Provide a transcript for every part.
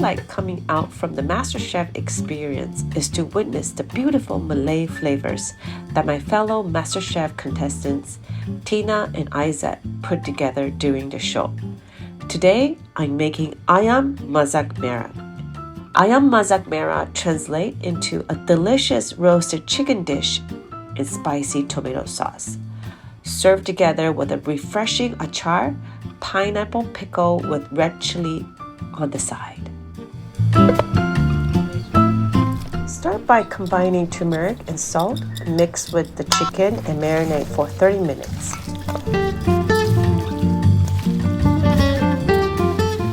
like coming out from the MasterChef experience is to witness the beautiful Malay flavors that my fellow MasterChef contestants, Tina and Aizat, put together during the show. Today, I'm making Ayam Masak Merah. Ayam Masak Merah translates into a delicious roasted chicken dish in spicy tomato sauce, served together with a refreshing achar, pineapple pickle with red chili on the side. Start by combining turmeric and salt mixed with the chicken and marinate for 30 minutes.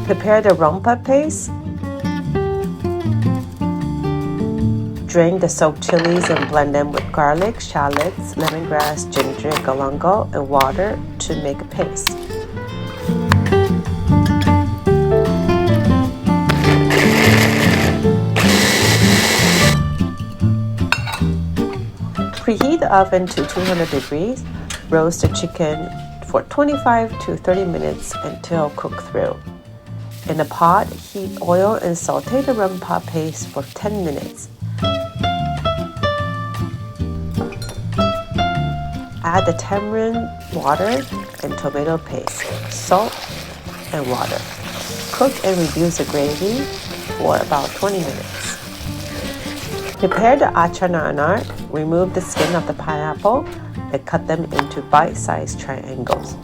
Prepare the Rempah paste. Drain the soaked chilies and blend them with garlic, shallots, lemongrass, ginger, galangal, and water to make a paste. Preheat the oven to 200 degrees. Roast the chicken for 25 to 30 minutes until cooked through. In a pot, heat oil and saute the Rempah paste for 10 minutes. Add the tamarind water and tomato paste, salt, and water. Cook and reduce the gravy for about 20 minutes. Prepare the achar. Remove the skin of the pineapple and cut them into bite-sized triangles.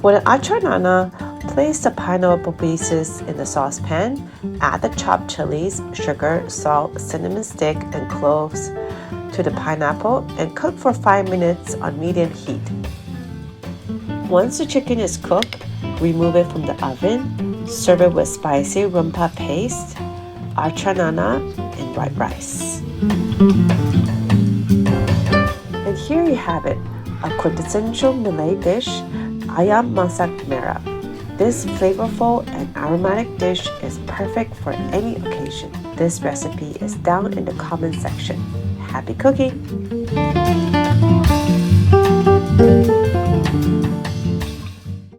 For the achar, place the pineapple pieces in the saucepan. Add the chopped chilies, sugar, salt, cinnamon stick, and cloves to the pineapple and cook for 5 minutes on medium heat. Once the chicken is cooked, remove it from the oven. Serve it with spicy Rempah paste, achar, and white rice. And here you have it, a quintessential Malay dish, Ayam Masak Merah. This flavorful and aromatic dish is perfect for any occasion. This recipe is down in the comment section. Happy cooking!